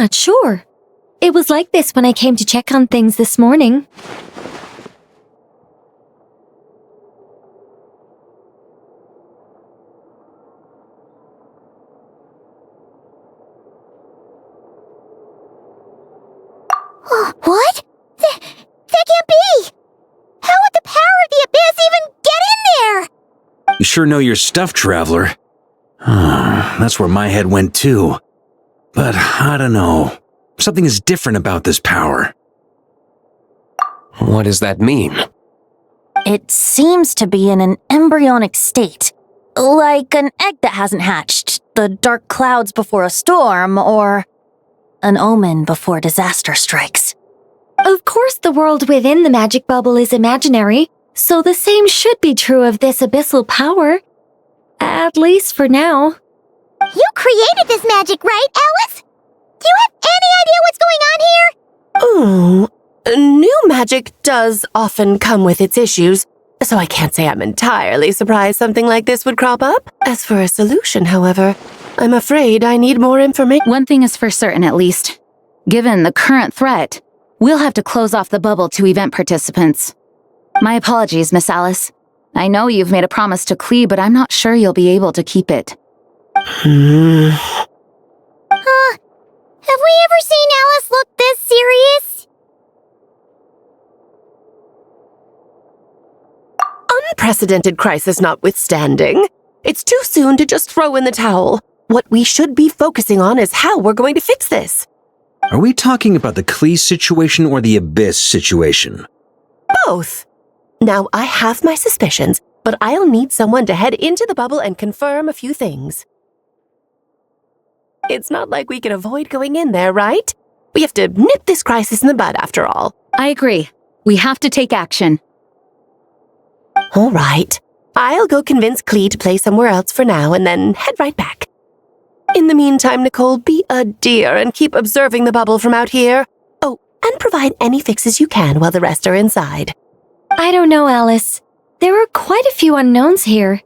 not sure. It was like this when I came to check on things this morning. What? That can't be! How would the power of the abyss even get in there? You sure know your stuff, Traveler. That's where my head went too. But I don't know. Something is different about this power. What does that mean? It seems to be in an embryonic state. Like an egg that hasn't hatched, the dark clouds before a storm, or an omen before disaster strikes. Of course, the world within the magic bubble is imaginary, so the same should be true of this abyssal power. At least for now. You created this magic, right, Alice? Do you have any idea what's going on here? New magic does often come with its issues, so I can't say I'm entirely surprised something like this would crop up. As for a solution, however, I'm afraid I need more information. One thing is for certain, at least. Given the current threat, we'll have to close off the bubble to event participants. My apologies, Miss Alice. I know you've made a promise to Klee, but I'm not sure you'll be able to keep it. Have we ever seen Alice look this serious? Unprecedented crisis notwithstanding, it's too soon to just throw in the towel. What we should be focusing on is how we're going to fix this. Are we talking about the Klee situation or the Abyss situation? Both. Now, I have my suspicions, but I'll need someone to head into the bubble and confirm a few things. It's not like we can avoid going in there, right? We have to nip this crisis in the bud, after all. I agree. We have to take action. All right. I'll go convince Klee to play somewhere else for now and then head right back. In the meantime, Nicole, be a dear and keep observing the bubble from out here. Oh, and provide any fixes you can while the rest are inside. I don't know, Alice. There are quite a few unknowns here.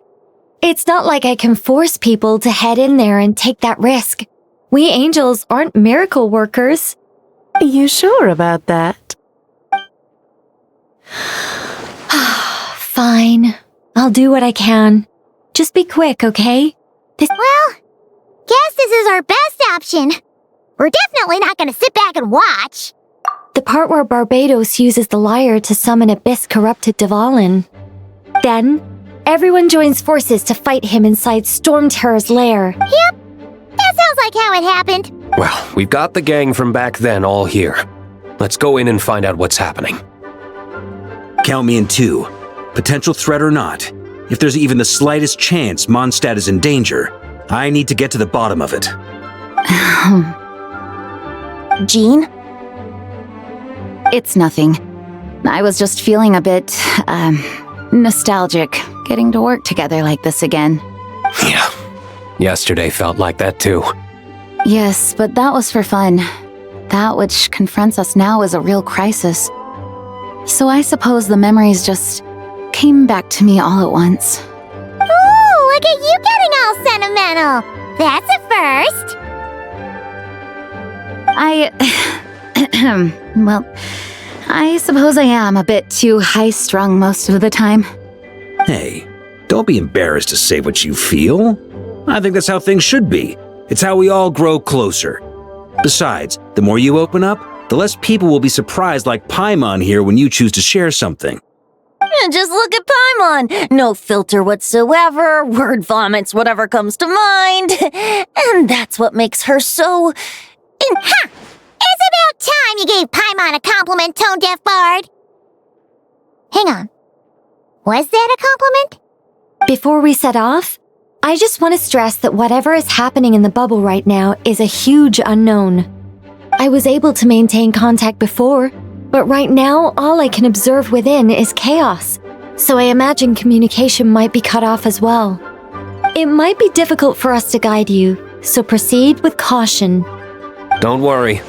It's not like I can force people to head in there and take that risk. We angels aren't miracle workers. You sure about that? Fine. I'll do what I can. Just be quick, okay? Well, guess this is our best option. We're definitely not going to sit back and watch. The part where Barbados uses the lyre to summon abyss-corrupted Dvalin. Then, everyone joins forces to fight him inside Storm Terror's lair. Yep, that sounds like how it happened. Well, we've got the gang from back then all here. Let's go in and find out what's happening. Count me in too. Potential threat or not. If there's even the slightest chance Mondstadt is in danger, I need to get to the bottom of it. Jean? It's nothing. I was just feeling a bit, nostalgic, getting to work together like this again. Yeah. Yesterday felt like that too. Yes, but that was for fun. That which confronts us now is a real crisis. So I suppose the memories just came back to me all at once. Ooh, look at you getting all sentimental. That's a first. Well, I suppose I am a bit too high-strung most of the time. Hey, don't be embarrassed to say what you feel. I think that's how things should be. It's how we all grow closer. Besides, the more you open up, the less people will be surprised like Paimon here when you choose to share something. Just look at Paimon. No filter whatsoever, word vomits whatever comes to mind. And that's what makes her so... It's about time you gave Paimon a compliment, tone-deaf bard. Hang on. Was that a compliment? Before we set off, I just want to stress that whatever is happening in the bubble right now is a huge unknown. I was able to maintain contact before, but right now all I can observe within is chaos, so I imagine communication might be cut off as well. It might be difficult for us to guide you, so proceed with caution. Don't worry.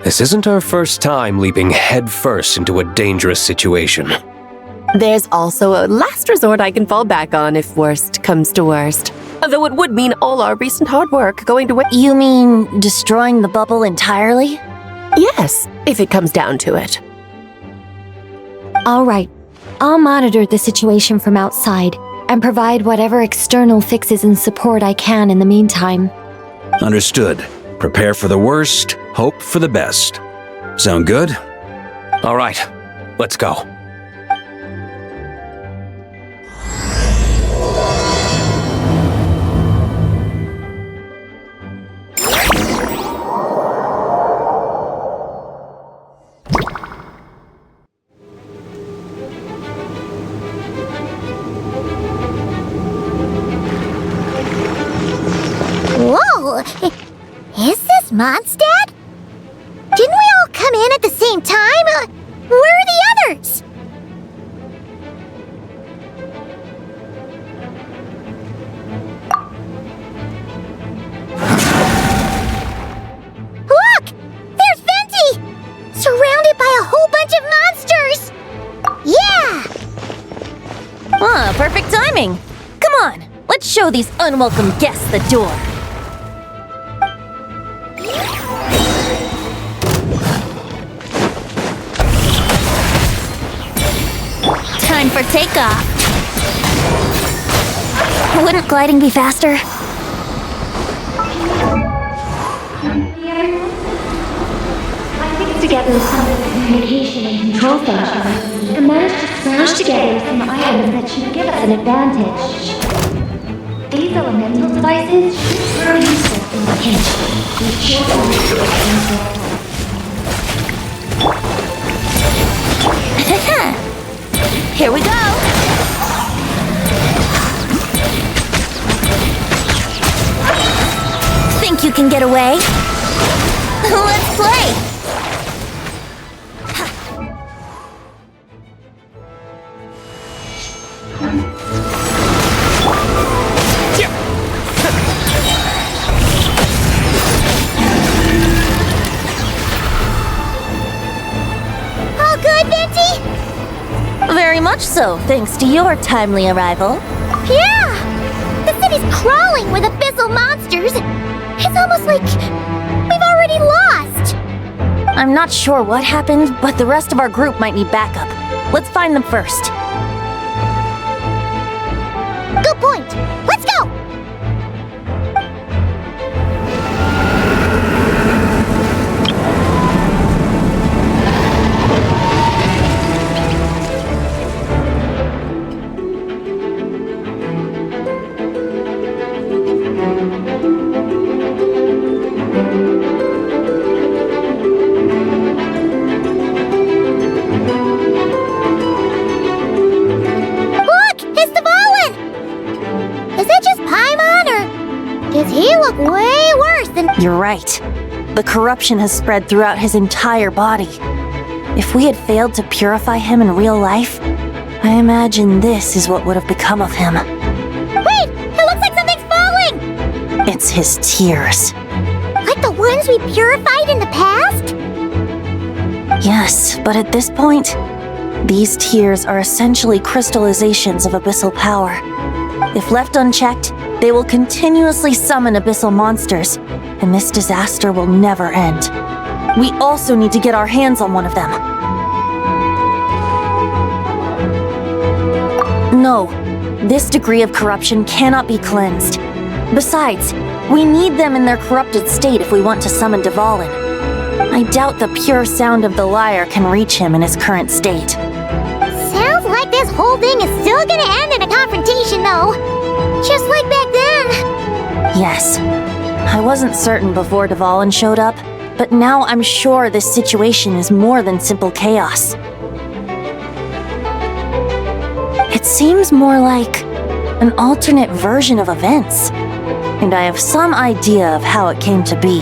This isn't our first time leaping headfirst into a dangerous situation. There's also a last resort I can fall back on if worst comes to worst. Though it would mean all our recent hard work going to waste. You mean destroying the bubble entirely? Yes, if it comes down to it. All right. I'll monitor the situation from outside and provide whatever external fixes and support I can in the meantime. Understood. Prepare for the worst, hope for the best. Sound good? All right, let's go. Whoa! Is this Mondstadt? Didn't we all come in at the same time? Where are the others? Look! There's Venti! Surrounded by a whole bunch of monsters! Yeah! Ah, perfect timing. Come on, let's show these unwelcome guests the door. Time for takeoff. Wouldn't gliding be faster? I fixed together some of the communication and control functions and managed to smash together some items that should give us an advantage. These elemental devices are useful in the pinch. We should Here we go. Think you can get away? Let's play. All good, Venti? Very much so, thanks to your timely arrival. Yeah! The city's crawling with abyssal monsters. It's almost like we've already lost. I'm not sure what happened, but the rest of our group might need backup. Let's find them first. Good point. Let's go! Does he look way worse than— You're right. The corruption has spread throughout his entire body. If we had failed to purify him in real life, I imagine this is what would have become of him. Wait! It looks like something's falling! It's his tears. Like the ones we purified in the past? Yes, but at this point, these tears are essentially crystallizations of abyssal power. If left unchecked, they will continuously summon abyssal monsters, and this disaster will never end. We also need to get our hands on one of them. No, this degree of corruption cannot be cleansed. Besides, we need them in their corrupted state if we want to summon Dvalin. I doubt the pure sound of the lyre can reach him in his current state. Sounds like this whole thing is still gonna end in a confrontation, though. Just like back then. Yes. I wasn't certain before Dvalin showed up, but now I'm sure this situation is more than simple chaos. It seems more like an alternate version of events, and I have some idea of how it came to be.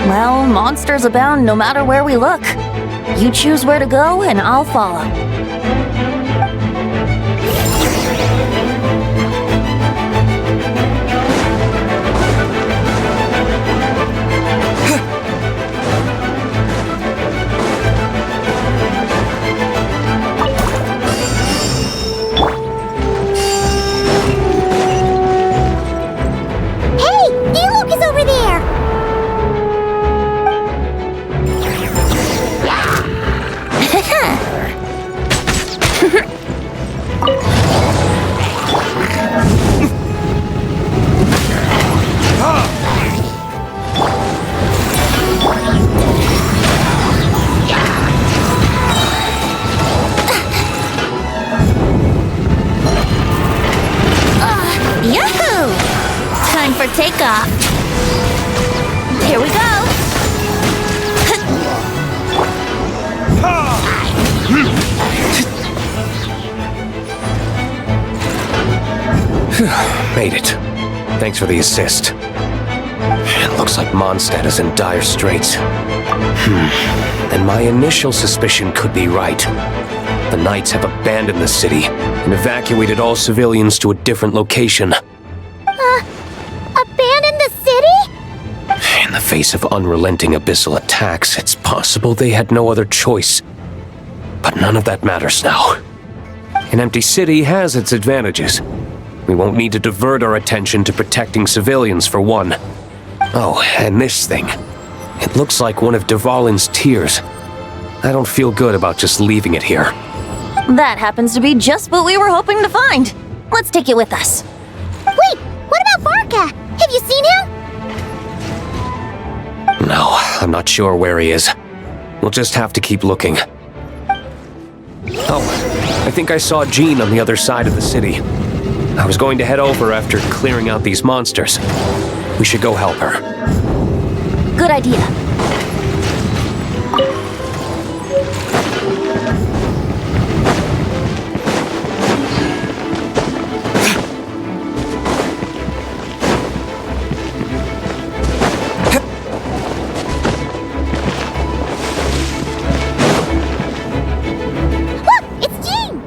Well, monsters abound no matter where we look. You choose where to go, and I'll follow. for takeoff. Here we go. Made it. Thanks for the assist. It looks like Mondstadt is in dire straits. And my initial suspicion could be right. The Knights have abandoned the city and evacuated all civilians to a different location. Abandon the city? In the face of unrelenting abyssal attacks, it's possible they had no other choice. But none of that matters now. An empty city has its advantages. We won't need to divert our attention to protecting civilians, for one. Oh, and this thing. It looks like one of Dvalin's tears. I don't feel good about just leaving it here. That happens to be just what we were hoping to find. Let's take it with us. Wait, what about Barca? Have you seen him? No, I'm not sure where he is. We'll just have to keep looking. Oh, I think I saw Jean on the other side of the city. I was going to head over after clearing out these monsters. We should go help her. Good idea. Look, it's Jean!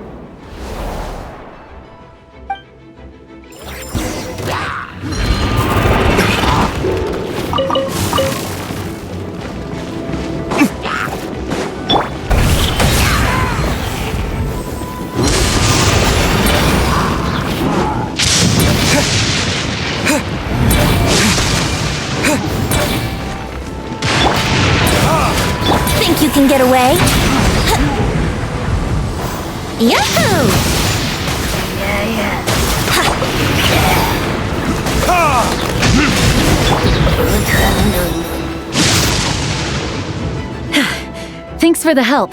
Think you can get away? Yahoo! Thanks for the help.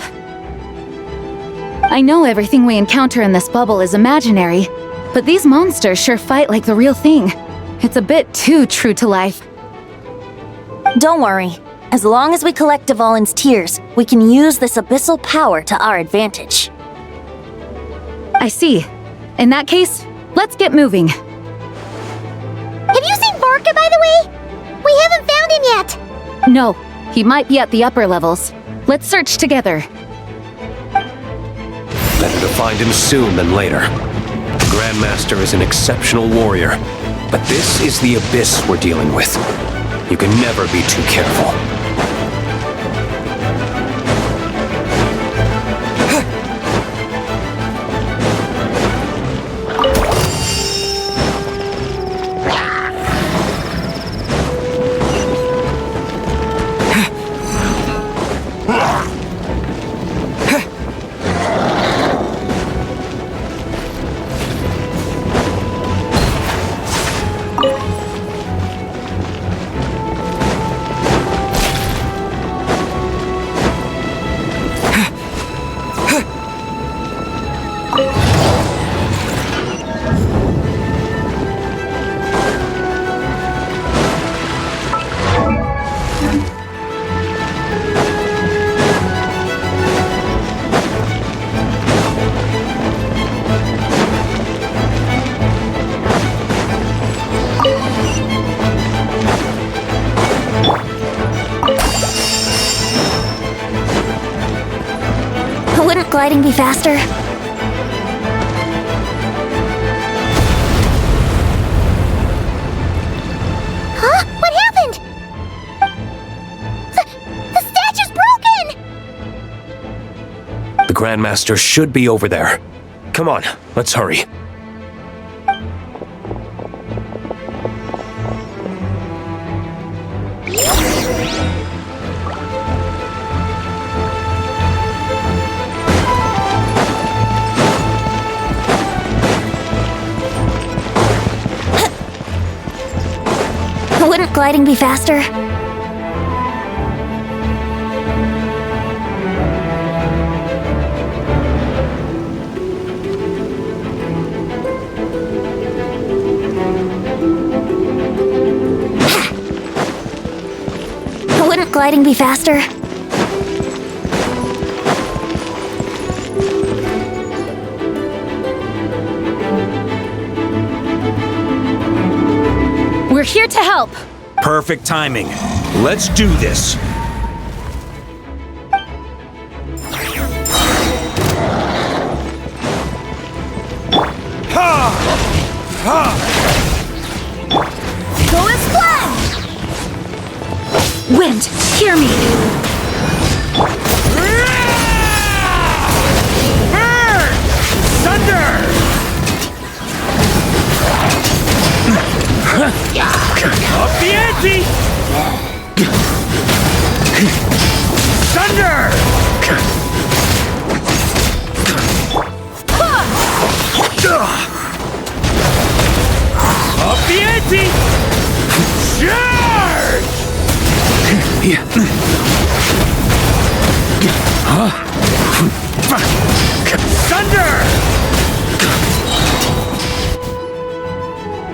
I know everything we encounter in this bubble is imaginary, but these monsters sure fight like the real thing. It's a bit too true to life. Don't worry. As long as we collect Dvalin's tears, we can use this abyssal power to our advantage. I see. In that case, let's get moving. Have you seen Barca, by the way? We haven't found him yet. No, he might be at the upper levels. Let's search together. Better to find him soon than later. The Grandmaster is an exceptional warrior, but this is the abyss we're dealing with. You can never be too careful. Wouldn't gliding be faster? Huh? What happened? The statue's broken! The Grandmaster should be over there. Come on, let's hurry. Wouldn't gliding be faster? gliding be faster? We're here to help. Perfect timing. Let's do this. Go as planned! Wind, hear me! Burn! Thunder! Up the ante! Thunder! Up the ante! Charge! Thunder!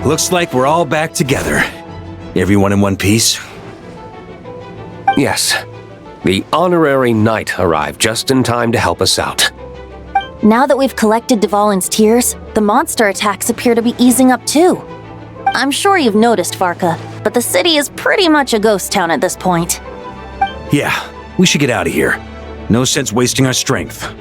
Looks like we're all back together. Everyone in one piece? Yes. The honorary knight arrived just in time to help us out. Now that we've collected Dvalin's tears, the monster attacks appear to be easing up too. I'm sure you've noticed, Farka, but the city is pretty much a ghost town at this point. Yeah, we should get out of here. No sense wasting our strength.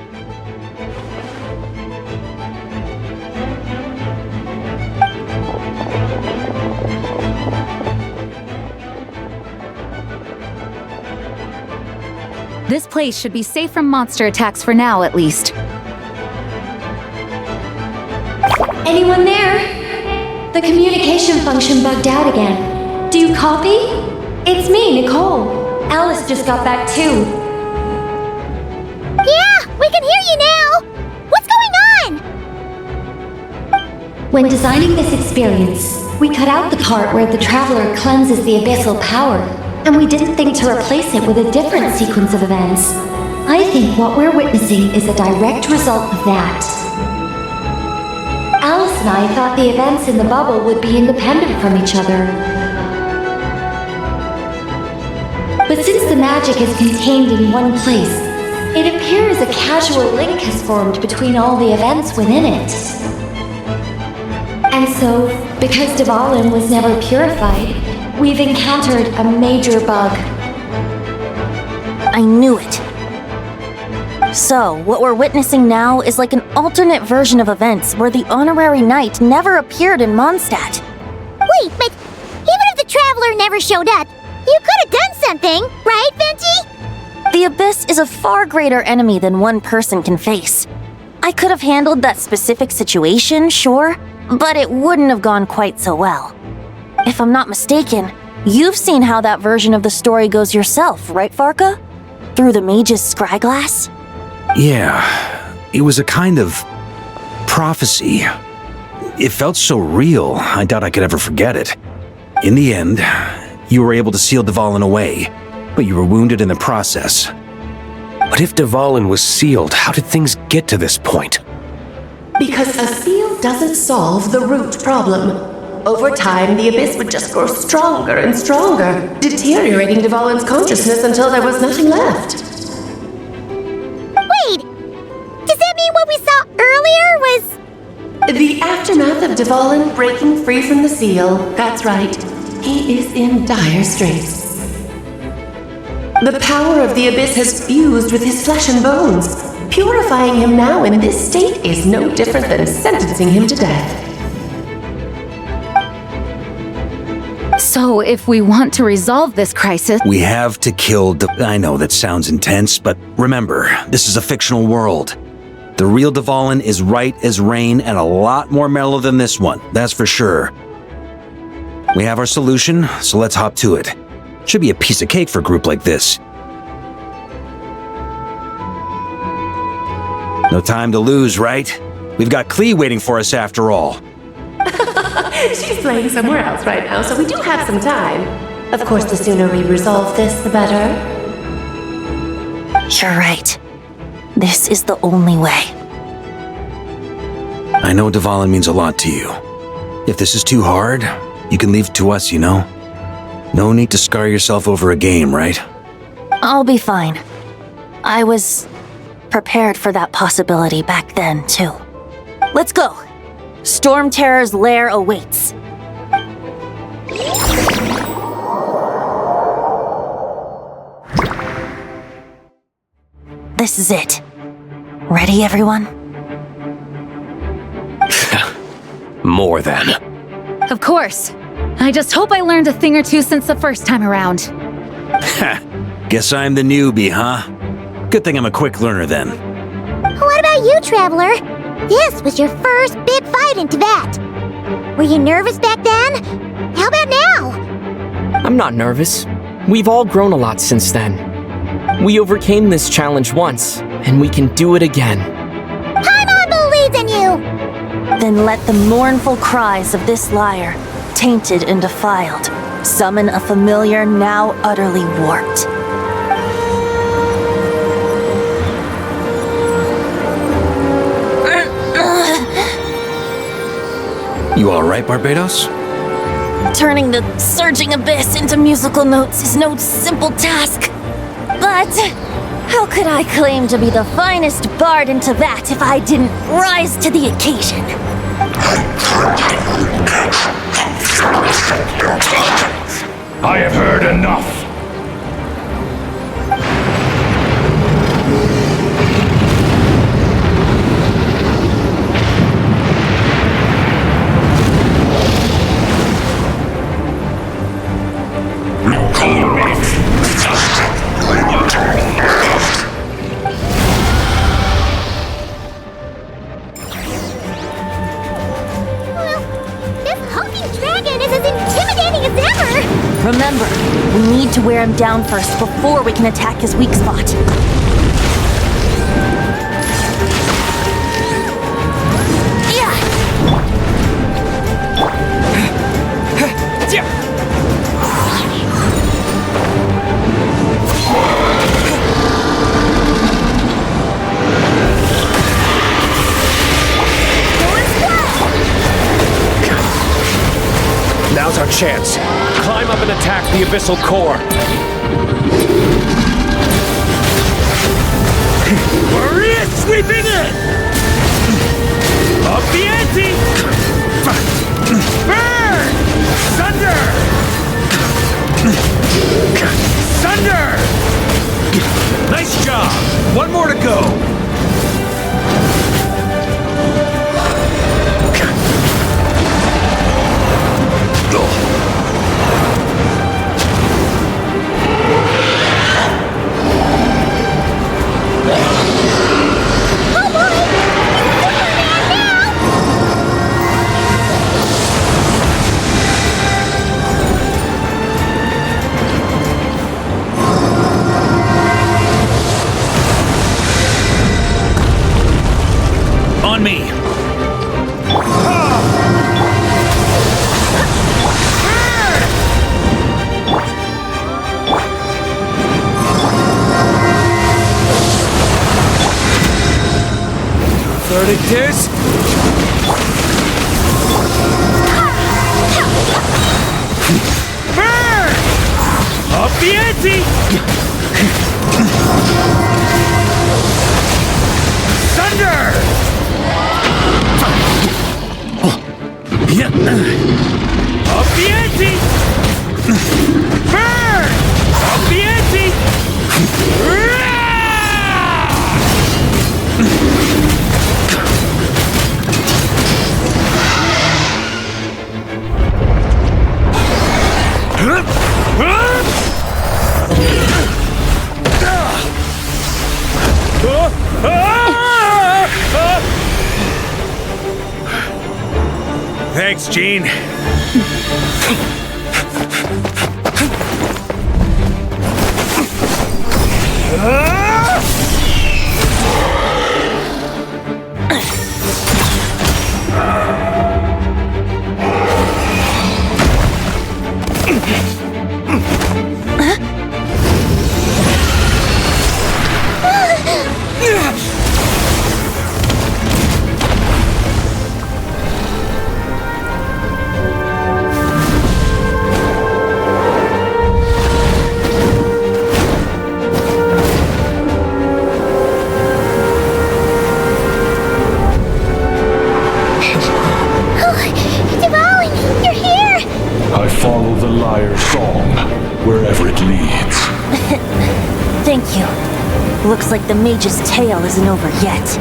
This place should be safe from monster attacks for now, at least. Anyone there? The communication function bugged out again. Do you copy? It's me, Nicole. Alice just got back too. Yeah, we can hear you now! What's going on? When designing this experience, we cut out the part where the traveler cleanses the abyssal power, and we didn't think to replace it with a different sequence of events. I think what we're witnessing is a direct result of that. Alice and I thought the events in the bubble would be independent from each other. But since the magic is contained in one place, it appears a casual link has formed between all the events within it. And so, because Dvalin was never purified, we've encountered a major bug. I knew it. So, what we're witnessing now is like an alternate version of events where the honorary knight never appeared in Mondstadt. Wait, but even if the traveler never showed up, you could have done something, right, Venti? The Abyss is a far greater enemy than one person can face. I could have handled that specific situation, sure, but it wouldn't have gone quite so well. If I'm not mistaken, you've seen how that version of the story goes yourself, right, Farka? Through the mage's scryglass? Yeah, it was a kind of prophecy. It felt so real, I doubt I could ever forget it. In the end, you were able to seal Dvalin away, but you were wounded in the process. But if Dvalin was sealed, how did things get to this point? Because a seal doesn't solve the root problem. Over time, the Abyss would just grow stronger and stronger, deteriorating Dvalin's consciousness until there was nothing left. Wait, does that mean what we saw earlier was... The aftermath of Dvalin breaking free from the seal, that's right. He is in dire straits. The power of the Abyss has fused with his flesh and bones. Purifying him now in this state is no different than sentencing him to death. So, if we want to resolve this crisis... We have to kill I know that sounds intense, but remember, this is a fictional world. The real Dvalin is right as rain and a lot more mellow than this one, that's for sure. We have our solution, so let's hop to it. Should be a piece of cake for a group like this. No time to lose, right? We've got Klee waiting for us after all. She's playing somewhere else right now, so we do have some time. Of course, the sooner we resolve this, the better. You're right. This is the only way. I know Dvalin means a lot to you. If this is too hard, you can leave it to us, you know? No need to scar yourself over a game, right? I'll be fine. I was prepared for that possibility back then, too. Let's go. Storm Terror's lair awaits. This is it. Ready, everyone? More than. Of course. I just hope I learned a thing or two since the first time around. Guess I'm the newbie, huh? Good thing I'm a quick learner then. What about you, Traveler? This was your first big fight in Tibet. Were you nervous back then? How about now? I'm not nervous. We've all grown a lot since then. We overcame this challenge once, and we can do it again. Paimon believes in you! Then let the mournful cries of this lyre, tainted and defiled, summon a familiar now utterly warped. You alright, Barbados? Turning the surging abyss into musical notes is no simple task. But how could I claim to be the finest bard in Tibet if I didn't rise to the occasion? I have heard enough. Remember, we need to wear him down first before we can attack his weak spot. Now's our chance. Climb up and attack the abyssal core. Maria sweeping in! Up the ante! Burn! Thunder! Thunder! Nice job! One more to go! On me! Verdict is... Burn! Up the ante! Thunder! Up the ante! Burn! Up the ante! Thanks, Gene. Thank you. Looks like the mage's tale isn't over yet.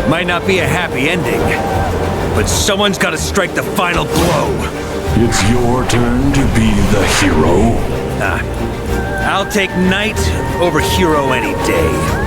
Might not be a happy ending, but someone's got to strike the final blow. It's your turn to be the hero. I'll take knight over hero any day.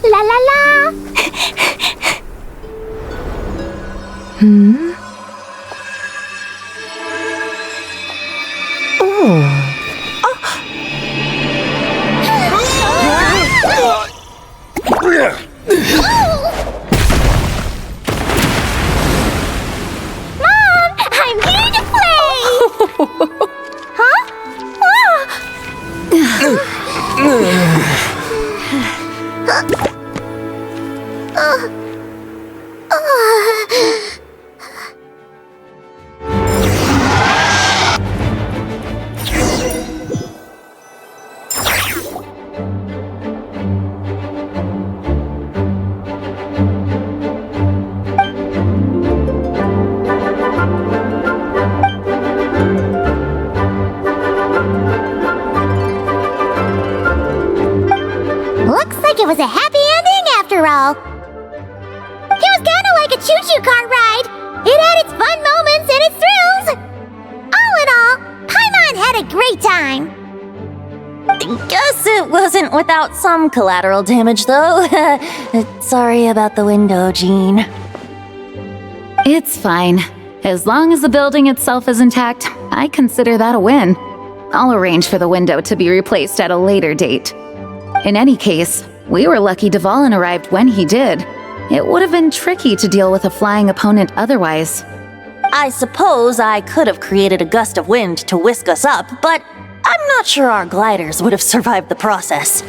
La la la! Mom, I'm here to play! Looks like it was a happy ending after all. It was kinda like a choo-choo car ride. It had its fun moments and its thrills. All in all, Paimon had a great time. Guess it wasn't without some collateral damage, though. Sorry about the window, Jean. It's fine. As long as the building itself is intact, I consider that a win. I'll arrange for the window to be replaced at a later date. In any case, we were lucky Dvalin arrived when he did. It would have been tricky to deal with a flying opponent otherwise. I suppose I could have created a gust of wind to whisk us up, but I'm not sure our gliders would have survived the process.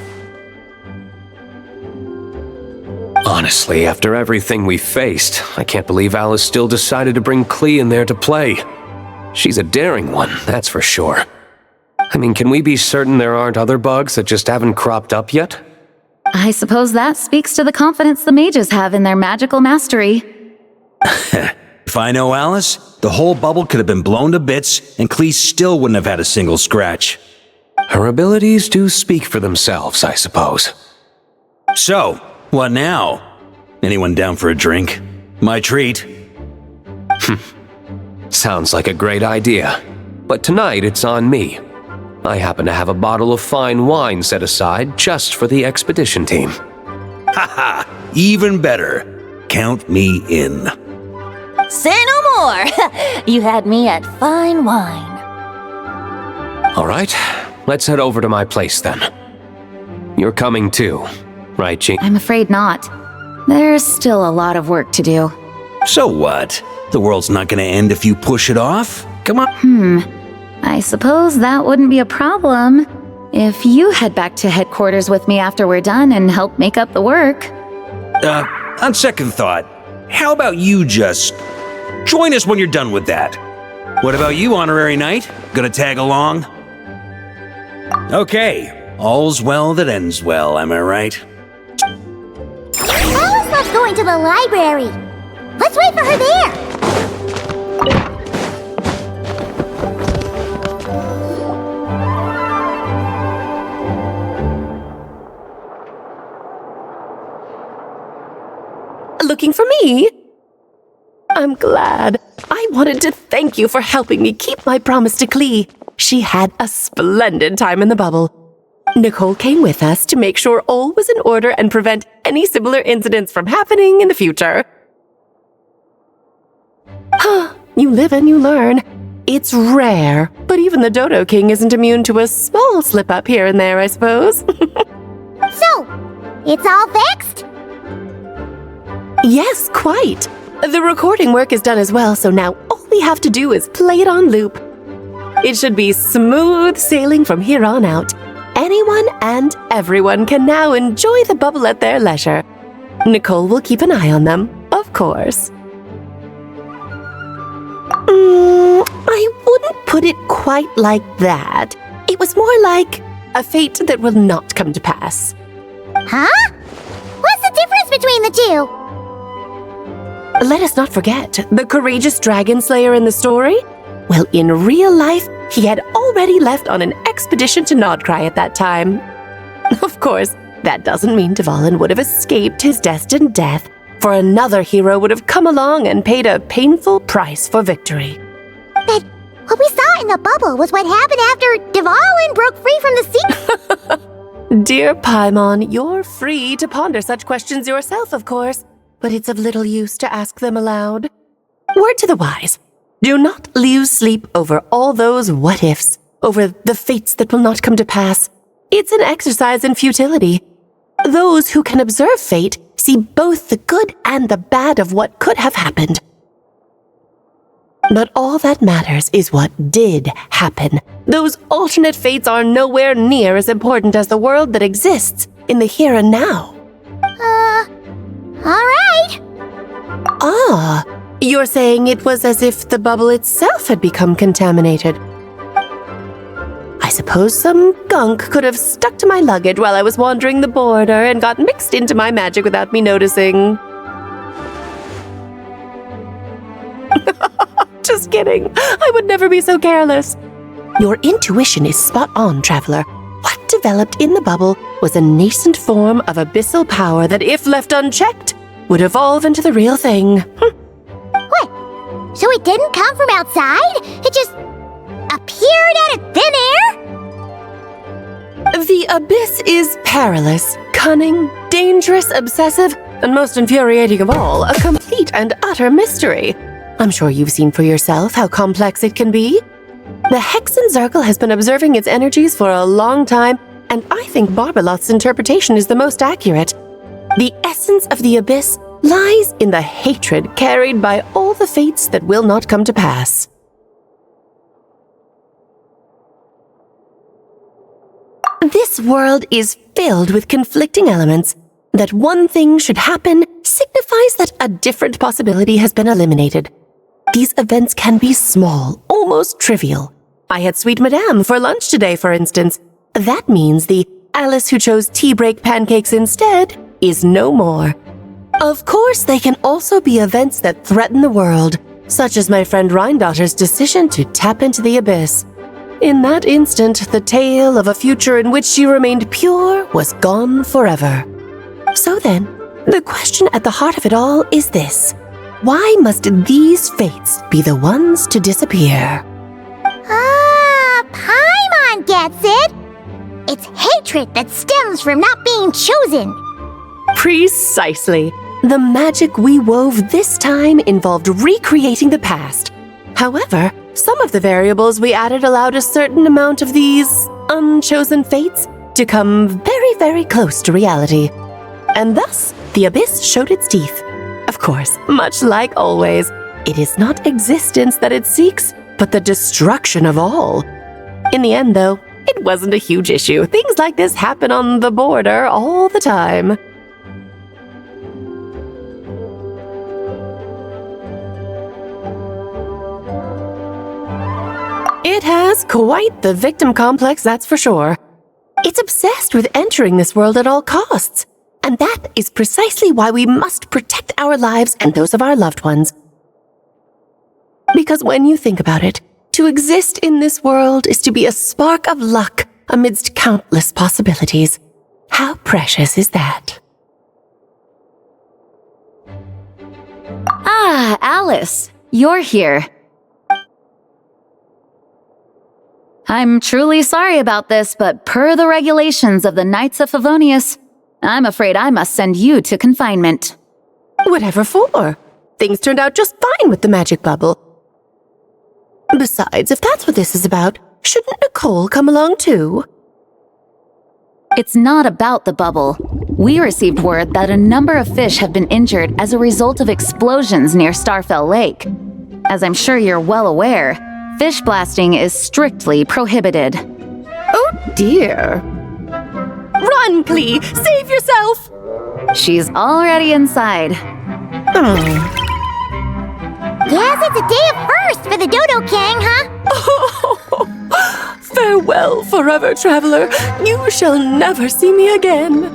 Honestly, after everything we faced, I can't believe Alice still decided to bring Klee in there to play. She's a daring one, that's for sure. I mean, can we be certain there aren't other bugs that just haven't cropped up yet? I suppose that speaks to the confidence the mages have in their magical mastery. If I know Alice, the whole bubble could have been blown to bits, and Klee still wouldn't have had a single scratch. Her abilities do speak for themselves, I suppose. So, what now? Anyone down for a drink? My treat. Sounds like a great idea. But tonight it's on me. I happen to have a bottle of fine wine set aside just for the expedition team. Haha, even better. Count me in. Say no more! You had me at fine wine. All right, let's head over to my place then. You're coming too, right, Jean? I'm afraid not. There's still a lot of work to do. So what? The world's not gonna end if you push it off? Come on. I suppose that wouldn't be a problem if you head back to headquarters with me after we're done and help make up the work. On second thought, how about you just join us when you're done with that? What about you, Honorary Knight? Gonna tag along? Okay, all's well that ends well, am I right? Alice loves going to the library. Let's wait for her there. Looking for me? I'm glad. I wanted to thank you for helping me keep my promise to Clee. She had a splendid time in the bubble. Nicole came with us to make sure all was in order and prevent any similar incidents from happening in the future. You live and you learn. It's rare, but even the Dodo King isn't immune to a small slip-up here and there, I suppose. So, it's all fixed? Yes, quite. The recording work is done as well, so now all we have to do is play it on loop. It should be smooth sailing from here on out. Anyone and everyone can now enjoy the bubble at their leisure. Nicole will keep an eye on them, of course. I wouldn't put it quite like that. It was more like a fate that will not come to pass. Huh? What's the difference between the two? Let us not forget the courageous dragon slayer in the story. Well, in real life, he had already left on an expedition to Nodcry at that time. Of course, that doesn't mean Dvalin would have escaped his destined death, for another hero would have come along and paid a painful price for victory. But what we saw in the bubble was what happened after Dvalin broke free from the sea. Dear Paimon, you're free to ponder such questions yourself, of course, but it's of little use to ask them aloud. Word to the wise. Do not lose sleep over all those what-ifs, over the fates that will not come to pass. It's an exercise in futility. Those who can observe fate see both the good and the bad of what could have happened. But all that matters is what did happen. Those alternate fates are nowhere near as important as the world that exists in the here and now. All right. Ah, you're saying it was as if the bubble itself had become contaminated. I suppose some gunk could have stuck to my luggage while I was wandering the border and got mixed into my magic without me noticing. Just kidding. I would never be so careless. Your intuition is spot on, Traveler. What developed in the bubble was a nascent form of abyssal power that, if left unchecked, would evolve into the real thing. What? So it didn't come from outside? It just appeared out of thin air? The abyss is perilous, cunning, dangerous, obsessive, and most infuriating of all, a complete and utter mystery. I'm sure you've seen for yourself how complex it can be. The Hexen Circle has been observing its energies for a long time, and I think Barbalot's interpretation is the most accurate. The essence of the abyss lies in the hatred carried by all the fates that will not come to pass. This world is filled with conflicting elements. That one thing should happen signifies that a different possibility has been eliminated. These events can be small, almost trivial. I had Sweet Madame for lunch today, for instance. That means the Alice who chose tea break pancakes instead is no more. Of course, they can also be events that threaten the world, such as my friend Rhindotter's decision to tap into the abyss. In that instant, the tale of a future in which she remained pure was gone forever. So then, the question at the heart of it all is this. Why must these fates be the ones to disappear? Paimon gets it. It's hatred that stems from not being chosen. Precisely. The magic we wove this time involved recreating the past. However, some of the variables we added allowed a certain amount of these unchosen fates to come very, very close to reality. And thus, the abyss showed its teeth. Of course, much like always, it is not existence that it seeks, but the destruction of all. In the end, though, it wasn't a huge issue. Things like this happen on the border all the time. It has quite the victim complex, that's for sure. It's obsessed with entering this world at all costs. And that is precisely why we must protect our lives and those of our loved ones. Because when you think about it, to exist in this world is to be a spark of luck amidst countless possibilities. How precious is that? Ah, Alice, you're here. I'm truly sorry about this, but per the regulations of the Knights of Favonius, I'm afraid I must send you to confinement. Whatever for? Things turned out just fine with the magic bubble. Besides, if that's what this is about, shouldn't Nicole come along too? It's not about the bubble. We received word that a number of fish have been injured as a result of explosions near Starfell Lake. As I'm sure you're well aware, fish blasting is strictly prohibited. Oh dear. Run, Clee! Save yourself! She's already inside. Guess it's a day of first for the Dodo King, huh? Farewell, forever traveler. You shall never see me again.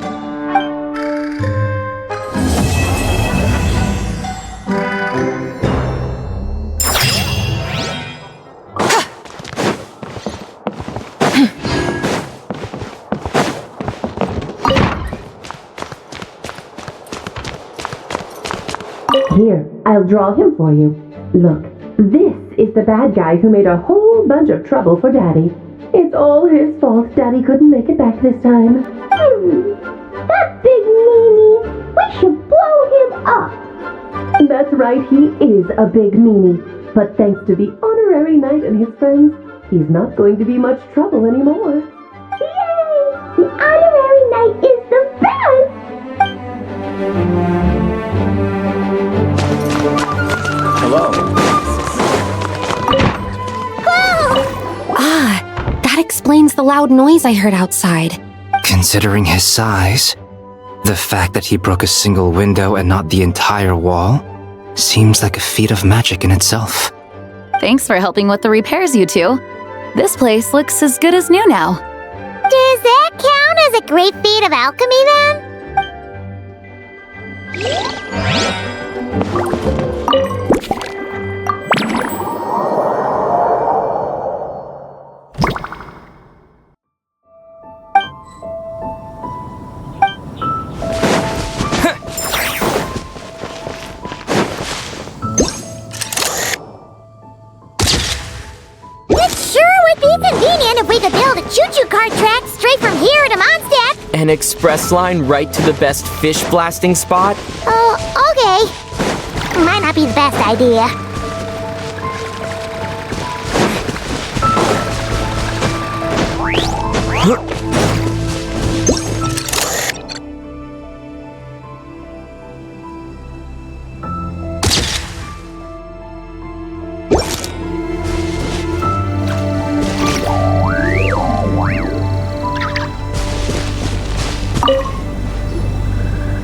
Here, I'll draw him for you. Look, this is the bad guy who made a whole bunch of trouble for Daddy. It's all his fault Daddy couldn't make it back this time. That big meanie! We should blow him up! That's right, he is a big meanie. But thanks to the honorary knight and his friends, he's not going to be much trouble anymore. Yay! The honorary knight is the best! Hello. Ah, that explains the loud noise I heard outside. Considering his size, the fact that he broke a single window and not the entire wall seems like a feat of magic in itself. Thanks for helping with the repairs, you two. This place looks as good as new now. Does that count as a great feat of alchemy then? Convenient if we could build a choo-choo cart track straight from here to Mondstadt. An express line right to the best fish blasting spot? Oh, okay. Might not be the best idea.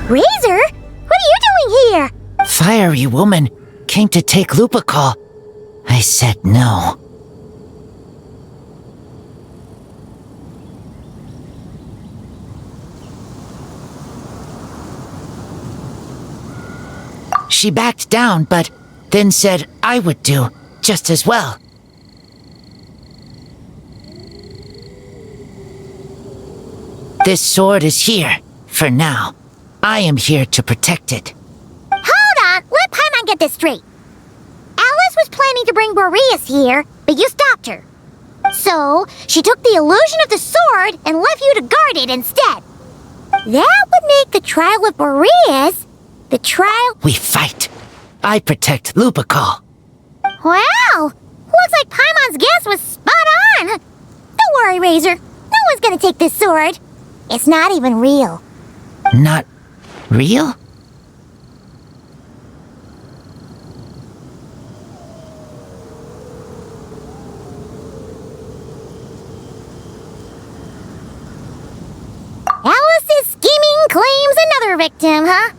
Razor? What are you doing here? Fiery woman came to take Lupacol. I said no. She backed down, but then said I would do just as well. This sword is here, for now. I am here to protect it. Hold on, let Paimon get this straight. Alice was planning to bring Boreas here, but you stopped her. So, she took the illusion of the sword and left you to guard it instead. That would make the trial of Boreas the trial... We fight. I protect Lupacol. Wow! Looks like Paimon's guess was spot on. Don't worry, Razor. No one's gonna take this sword. It's not even real. Not real? Alice's scheming claims another victim, huh?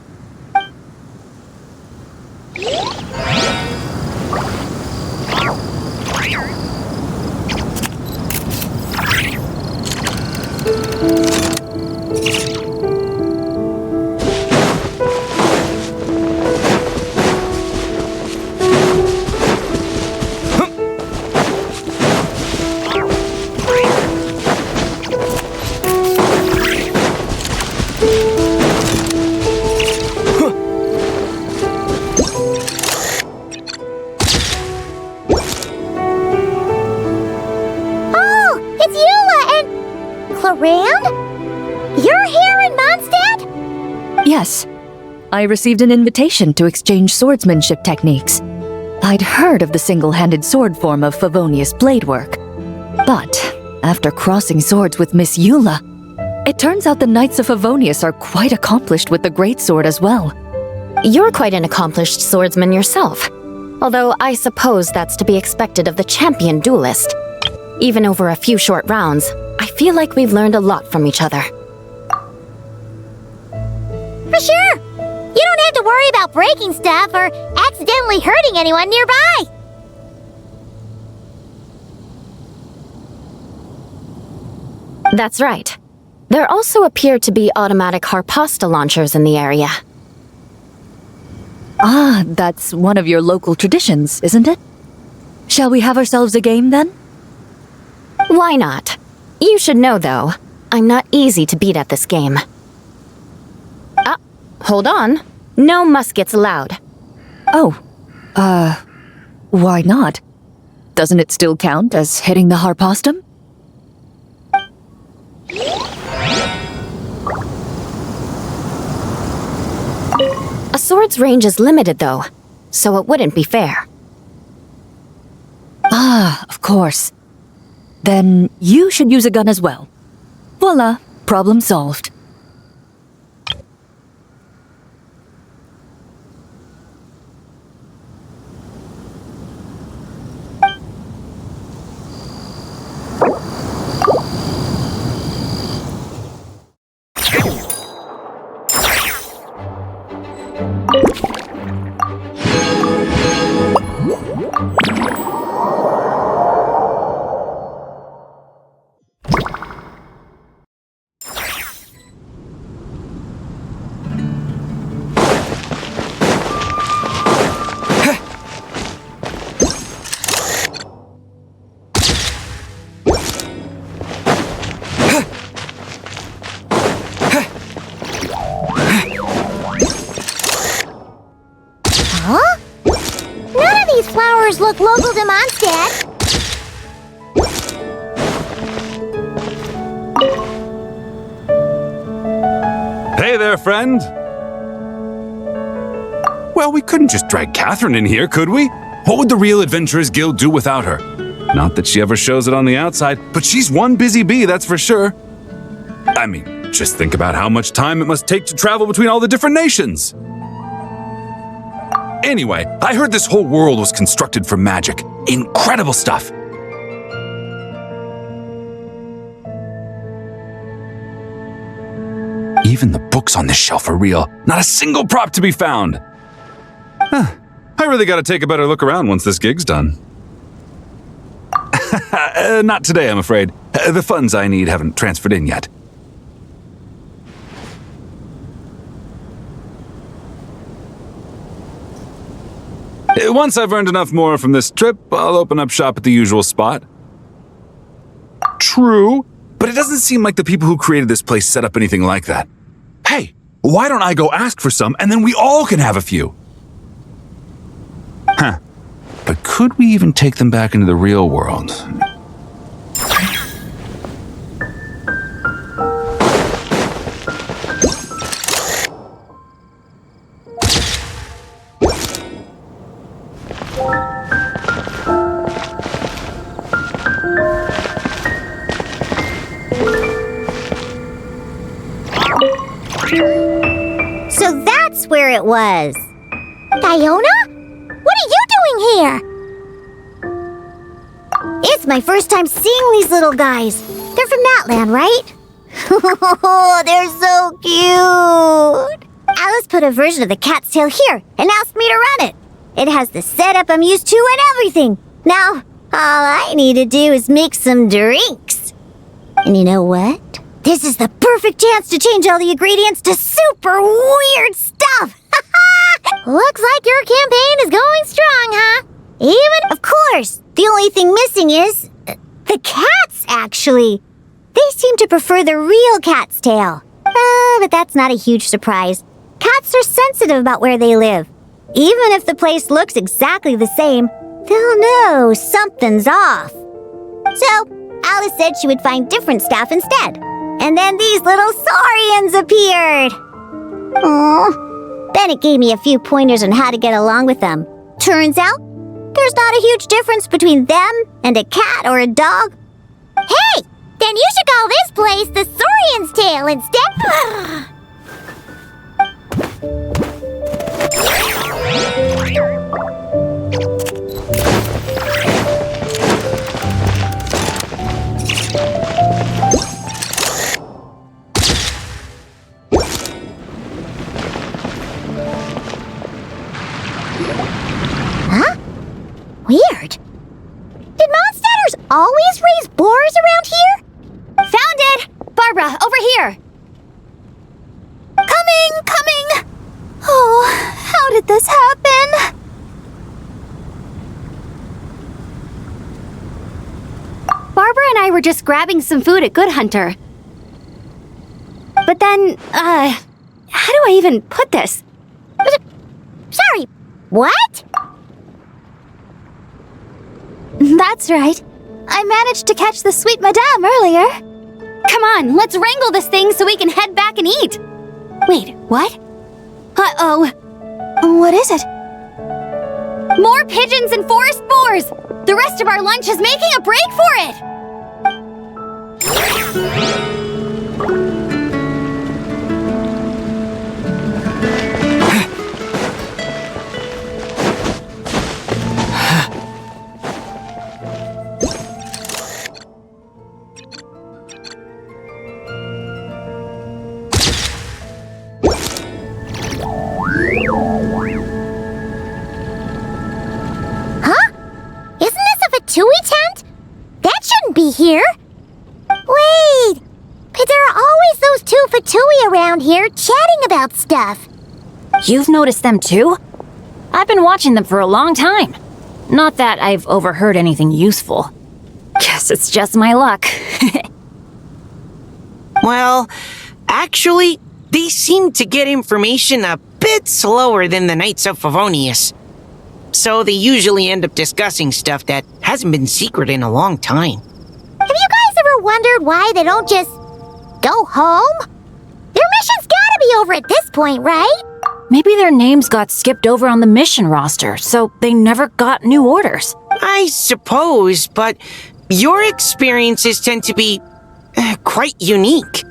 around? You're here in Mondstadt? Yes. I received an invitation to exchange swordsmanship techniques. I'd heard of the single-handed sword form of Favonius blade work. But after crossing swords with Miss Eula, it turns out the Knights of Favonius are quite accomplished with the greatsword as well. You're quite an accomplished swordsman yourself. Although I suppose that's to be expected of the champion duelist. Even over a few short rounds, I feel like we've learned a lot from each other. For sure! You don't have to worry about breaking stuff or accidentally hurting anyone nearby! That's right. There also appear to be automatic harpasta launchers in the area. Ah, that's one of your local traditions, isn't it? Shall we have ourselves a game then? Why not? You should know, though, I'm not easy to beat at this game. Ah, hold on. No muskets allowed. Oh, why not? Doesn't it still count as hitting the harpastum? A sword's range is limited, though, so it wouldn't be fair. Ah, of course. Then you should use a gun as well. Voila, problem solved. Huh? None of these flowers look local to Mondstadt. Hey there, friend! Well, we couldn't just drag Catherine in here, could we? What would the Real Adventurers Guild do without her? Not that she ever shows it on the outside, but she's one busy bee, that's for sure. I mean, just think about how much time it must take to travel between all the different nations. Anyway, I heard this whole world was constructed from magic. Incredible stuff! Even the books on this shelf are real. Not a single prop to be found. Huh. I really gotta take a better look around once this gig's done. Not today, I'm afraid. The funds I need haven't transferred in yet. Once I've earned enough more from this trip, I'll open up shop at the usual spot. True, but it doesn't seem like the people who created this place set up anything like that. Hey, why don't I go ask for some and then we all can have a few? Huh. But could we even take them back into the real world? So that's where it was. Diona? What are you doing here? It's my first time seeing these little guys. They're from that land, right? Oh, they're so cute. Alice put a version of the cat's tail here and asked me to run it. It has the setup I'm used to and everything. Now, all I need to do is make some drinks. And you know what? This is the perfect chance to change all the ingredients to super weird stuff. Looks like your campaign is going strong, huh? Even, of course, the only thing missing is the cats, actually. They seem to prefer the real cat's tail. But that's not a huge surprise. Cats are sensitive about where they live. Even if the place looks exactly the same, they'll know something's off. So, Alice said she would find different staff instead. And then these little saurians appeared. Aw. Bennett gave me a few pointers on how to get along with them. Turns out, there's not a huge difference between them and a cat or a dog. Hey! Then you should call this place the Saurian's Tail instead. Huh? Weird. Did monsters always raise boars around here? Found it! Barbara, over here! Coming! Oh, how did this happen? Barbara and I were just grabbing some food at Good Hunter. But then, how do I even put this? Sorry, what? That's right. I managed to catch the sweet madame earlier. Come on, let's wrangle this thing so we can head back and eat. Wait, what? Uh-oh. What is it? More pigeons and forest boars! The rest of our lunch is making a break for it! Here? Wait! But there are always those two Fatui around here chatting about stuff. You've noticed them too? I've been watching them for a long time. Not that I've overheard anything useful. Guess it's just my luck. Well, actually, they seem to get information a bit slower than the Knights of Favonius. So they usually end up discussing stuff that hasn't been secret in a long time. Have you guys ever wondered why they don't just go home? Their mission's gotta be over at this point, right? Maybe their names got skipped over on the mission roster, so they never got new orders. I suppose, but your experiences tend to be quite unique.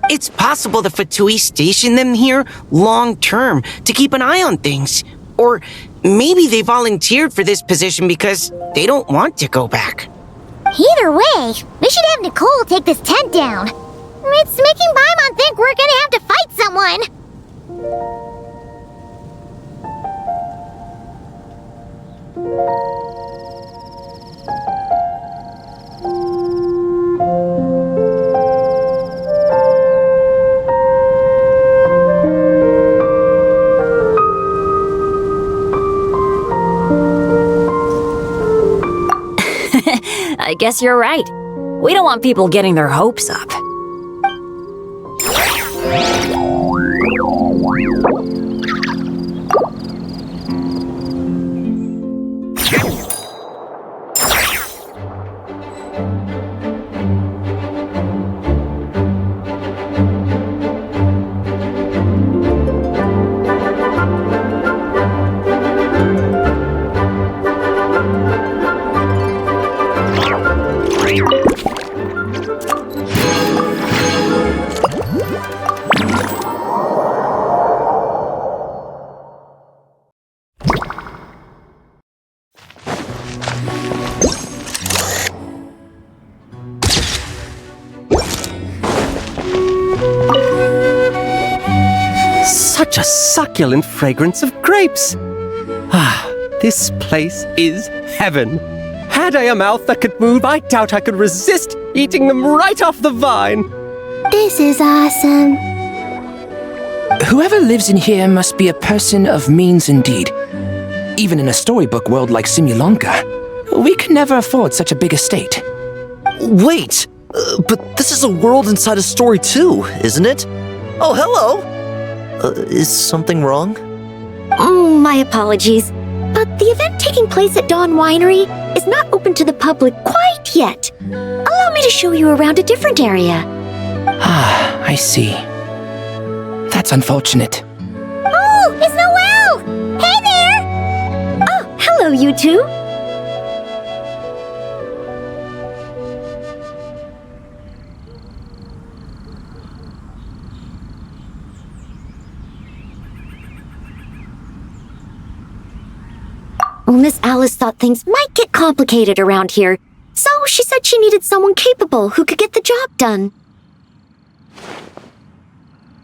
It's possible the Fatui stationed them here long-term to keep an eye on things. Or maybe they volunteered for this position because they don't want to go back. Either way, we should have Nicole take this tent down. It's making Paimon think we're gonna have to fight someone. I guess you're right. We don't want people getting their hopes up. Such a succulent fragrance of grapes! Ah, this place is heaven. Had I a mouth that could move, I doubt I could resist eating them right off the vine. This is awesome. Whoever lives in here must be a person of means indeed. Even in a storybook world like Simulonka, we could never afford such a big estate. Wait, but this is a world inside a story too, isn't it? Oh, hello! Is something wrong? My apologies, but the event taking place at Dawn Winery is not open to the public quite yet. Allow me to show you around a different area. I see. That's unfortunate. Oh, it's Noelle! Hey there! Oh, hello, you two. Well, Miss Alice thought things might get complicated around here, so she said she needed someone capable who could get the job done.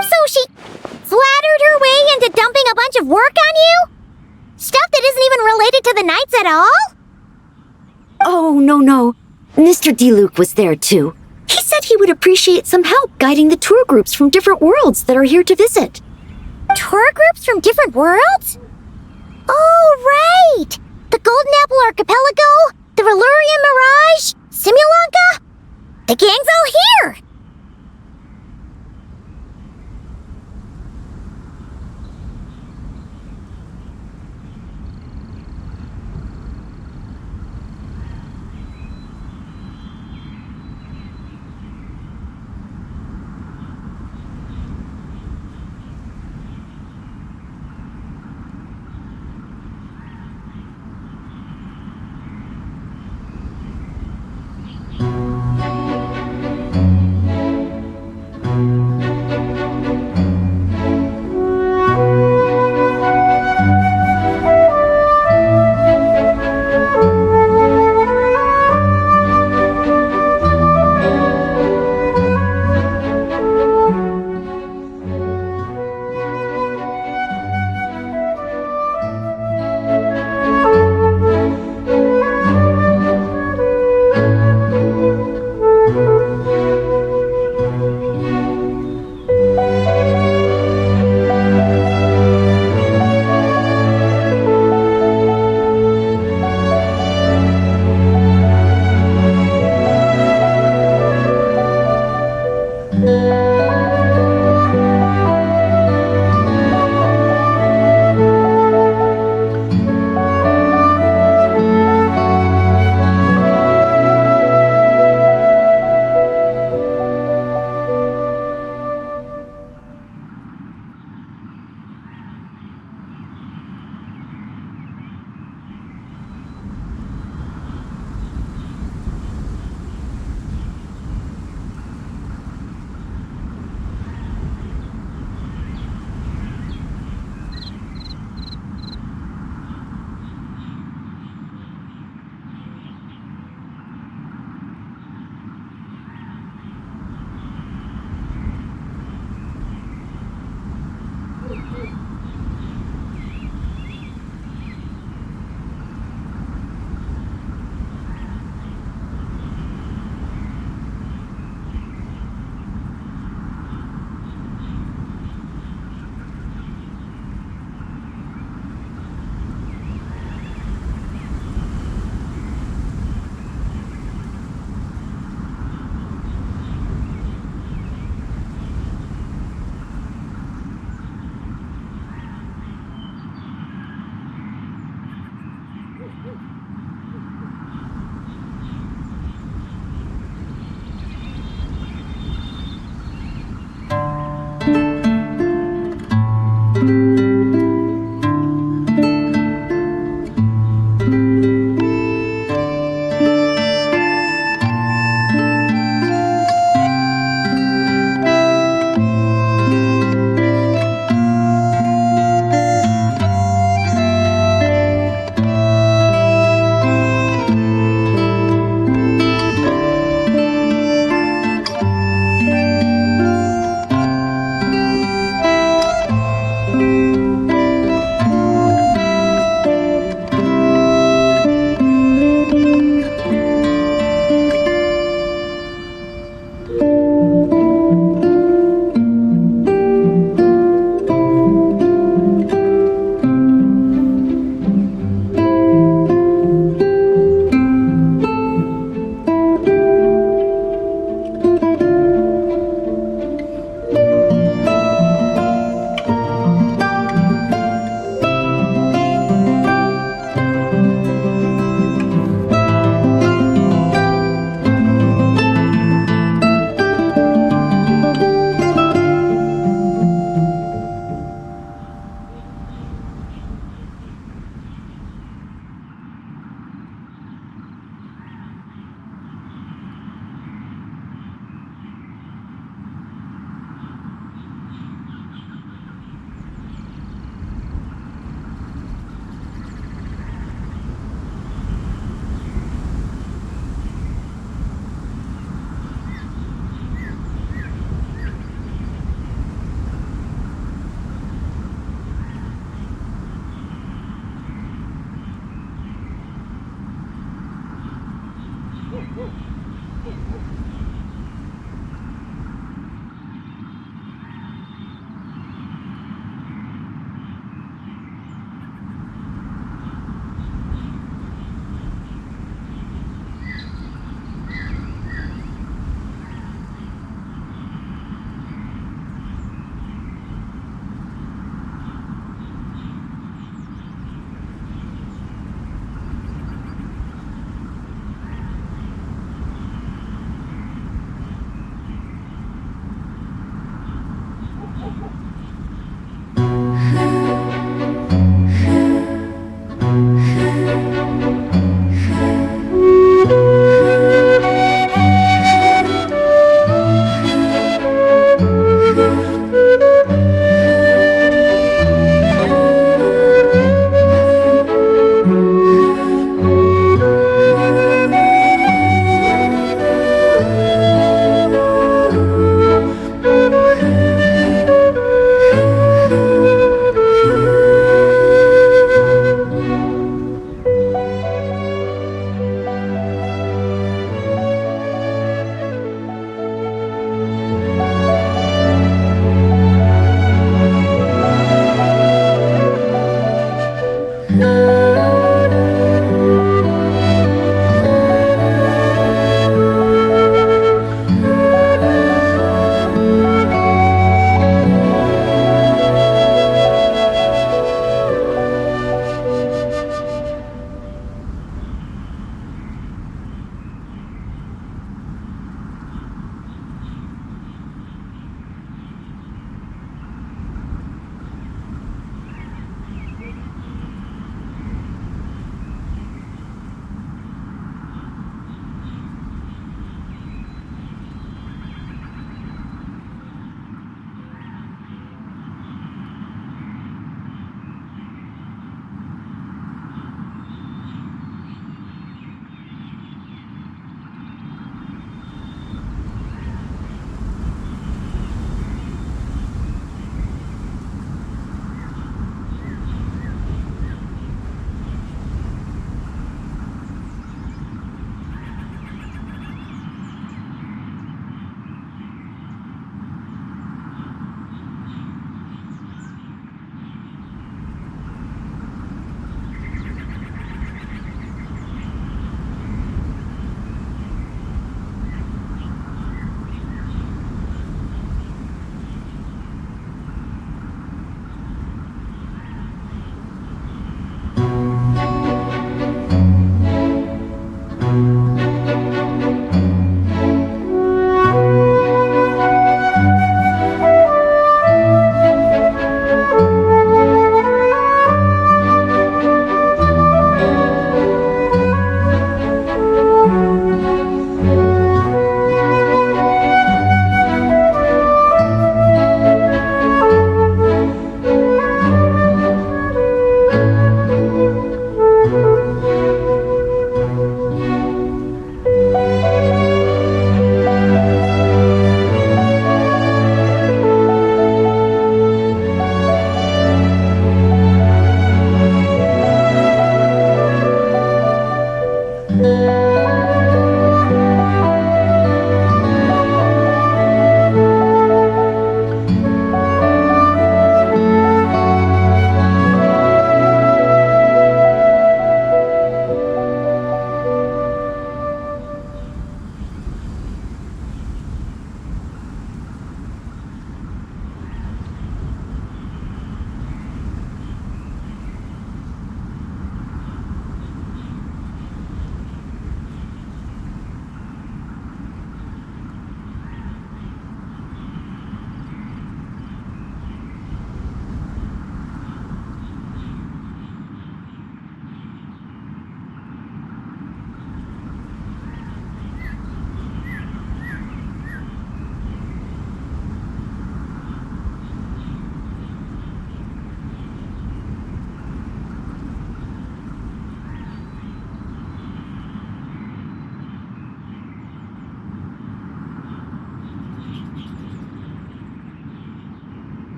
So she flattered her way into dumping a bunch of work on you? Stuff that isn't even related to the Knights at all? Oh, no. Mr. DeLuke was there too. He said he would appreciate some help guiding the tour groups from different worlds that are here to visit. Tour groups from different worlds? Oh, right! The Golden Apple Archipelago, the Valurian Mirage, Simulonka? The gang's all here!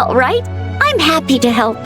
all right. I'm happy to help.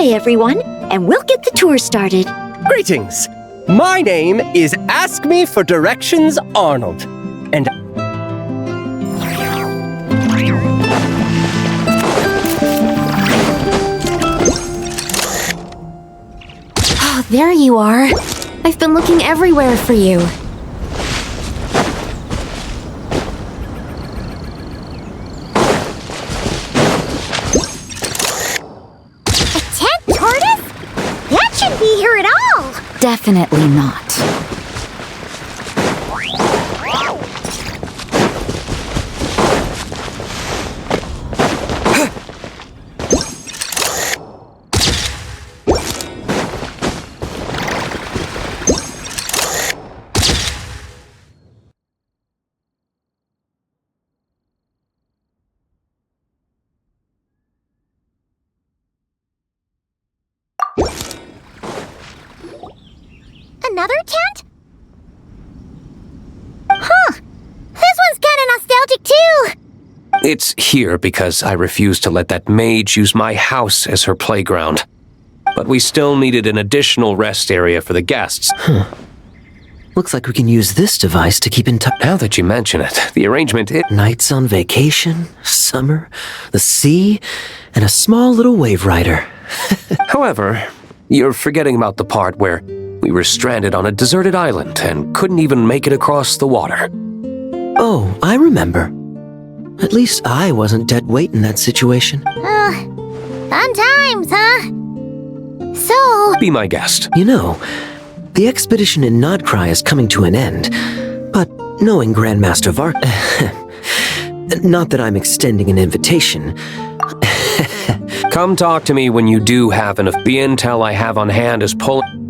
Everyone, and we'll get the tour started. Greetings! My name is Ask Me for Directions Arnold, and Oh, there you are. I've been looking everywhere for you. Definitely not. Another tent? Huh. This one's kinda nostalgic too. It's here because I refused to let that mage use my house as her playground. But we still needed an additional rest area for the guests. Looks like we can use this device to keep in touch. Now that you mention it, the arrangement is... Nights on vacation, summer, the sea, and a small little wave rider. However, you're forgetting about the part where we were stranded on a deserted island and couldn't even make it across the water. Oh, I remember. At least I wasn't dead weight in that situation. Fun times, huh? So... Be my guest. You know, the expedition in Nodcry is coming to an end, but knowing Grandmaster Vark... not that I'm extending an invitation... Come talk to me when you do have enough. The intel I have on hand is pulling...